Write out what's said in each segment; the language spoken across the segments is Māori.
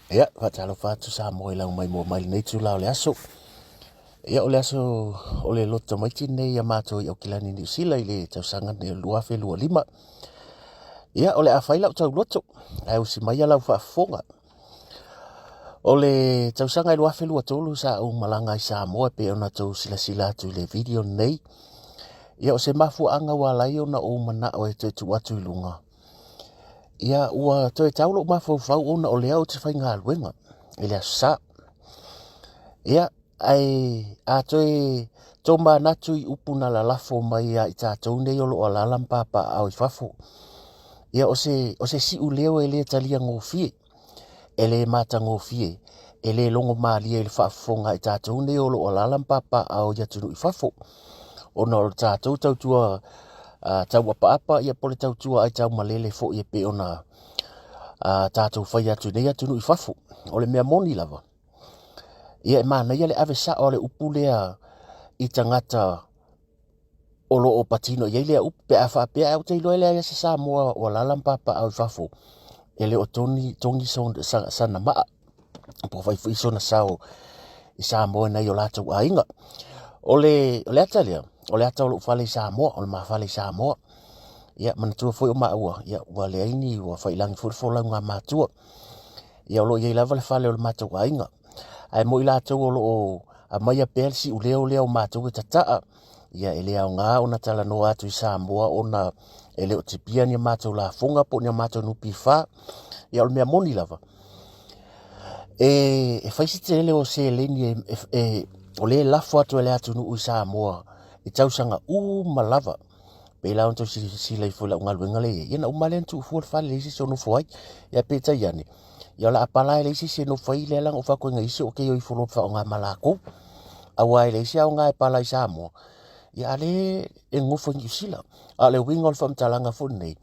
Ia, whatalo whātu sa mo ilang mai mo mai nei tu lao le aso. Ia o le aso o le lota maiti nei a mātou i au kilani ni usila i le tausanga ni lua fe lua lima. Ia o le a whailau tau loto, ai usi mai alau whaafonga. O le tausanga i lua fe lua tolu sa au malanga i sa moa pe ona tau sila sila atu le video nei. Ia o se mafu anga wa lai ona o mana o e te tu atu i lunga. Ia ua toi taulo mafu fau ona o le au te whainga aluenga. Ile sa ia ai a toi toma natu i upuna la lafo mai a i tātou nei o lo ala lampapa au i fafo. Ia o se si u leo e le talia ngofie, e le mata ngofie, e le longo maalia i le whaafonga i tātou nei o lo ala lampapa au i atunu i fafo. O na o tātou tautua tau apa ia pole tautua ai tau malele fo i e pe ona tātou whai atu nei atunu i fafo. O le mea moni lava. Ia e mana ia le ave sa o le upulea i tangata o lo o patino. Ia lea upu pe a wha pia au te iloa lea ia se sa mua o lalampapa au fafo. E le o tongi sana maa. Po fai fiso na sao i sa mua na i o lātou a inga. O le ata lea. O le ata o lo ufale i sa mua. O le mawhale i sa mua. Ia manatua foi o maua. Ia ua le aini ua whailangi furfola ngā mātua. Ia o lo iei lava le fale o le mātou a inga. Ai mo ila tau o lo a mai a pelsi u leo mātou e tataa. Ia e lea o ngā o na tala no atu i Samoa o na e leo te pia ni a mātou la funga po ni a mātou nupi wha. Ia o le mea moni lava. E whaisi te leo se leni o le lafo atu e le atu nu i Samoa. I tausanga malava. Pe la onto si lai fula o ngaluenga le. Ia na umale antu ufuar whale leisi so no fuai. Ia peta iane. Ia la apala le isi se no fai le lang o fa ko ngai so ke yo i folo fa o nga malako. Awai le isi au nga e pala i Samoa. Ia ale e ngofo ngi sila. Ale wingol fam talanga fo nei.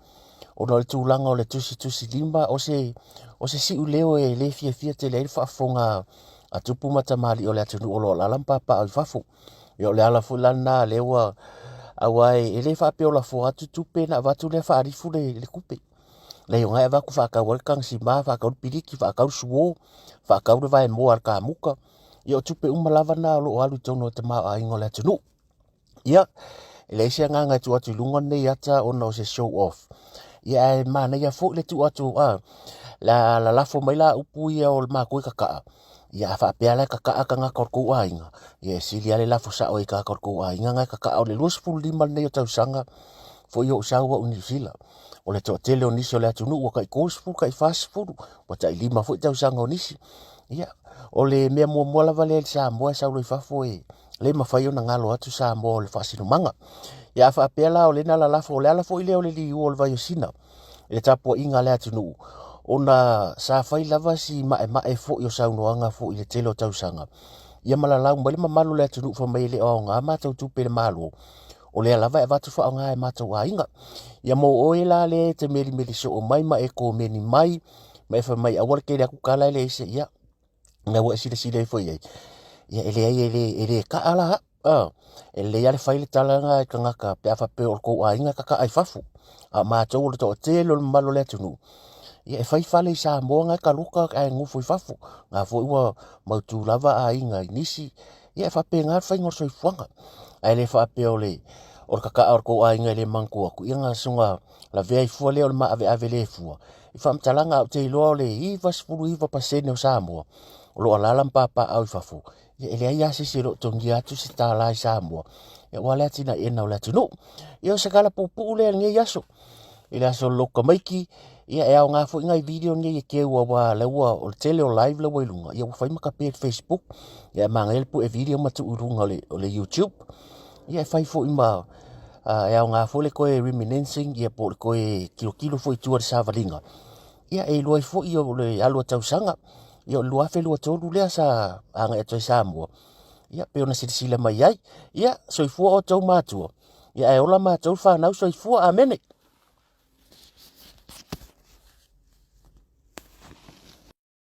O no le tūlanga o le tusi lima o se si u leo e le fia te le fa fonga a tupu mata mali o le atu o lo la lampapa au fafo. Ia le ala fulana le wa awai e le fa pe o la fo atu tupe na vatu le fa arifu le kupe. Le yo ngai vaku fa ka welkang si ma fa ka piliki fa ka suo fa ka ru vai mo ar ka muka yo tupe lava na lo alu tono te ma ai ngole tunu ia le sia nga nga tu atu lunga nei ata ono se show off ia ma na ia fo le tu atu la fo mai la upu ia o ma ko ka ia fa pe ala ka nga korko ainga ia silia le la fo sa o ka korko ainga nga ka o le losful lima nei o tau sanga fo yo sa wa unisila o le to tele o nisi o le atunu ua kai kosfu kai fastfood wa tai lima fo tau sanga o nisi ia o le mea mua lava le sa moa sa lo fafo e le mafai ona ngalo atu sa mo le fasino manga ia fa pela o le na la lafo le ala fo ile o le li o le vai sina e tapo inga le atunu ona sa fai lava si ma e fo yo sa no anga fo ile tele o tau sanga ia malala mbali mamalu le atunu fo mai le o nga ma tau tu pe malu o le lava e vatu fa nga e mata wa inga ia mo o ela le te meli so o mai ma e ko meni mai ma e fa mai awal ke le ku kala le se ia nga wa sile fo ia ia ele ka ala ele ya le faile tala nga ka nga ka pe fa pe o ko a inga ka ai fafu a ma to to te lo malo le tunu ia e fai fale sa mo nga ka luka ai ngu fo fafu nga fo wa ma tu lava a inga nisi ia fa pe nga fa ngor so fuanga ai le fa pe o le o ka ko ai nga le manku ku inga sunga la vei fu le o ma ave le fu i fam talanga o te lo le i vas fu i va pasene o Samoa o lo ala papa au fafu ia le ia se lo tongi atu se ta la Samoa ia wala tina ena o la tunu ia se kala pupu le nge yaso ila so lo kamaiki ia e nga fu ngai video nge ke wa le wa o tele o live le wailunga ia fa maka pe Facebook ia mangel pu e video matu urunga le YouTube ia fai fo ima e nga fo le ko reminiscing ia po ko kilo fo tu sa valinga ia e loi fo ia le alu tau sanga ia lua fe lua tolu le sa anga e toi Samoa ia pe ona sila mai ai ia so fo o tau matua ia e ola matua fa na so fo amene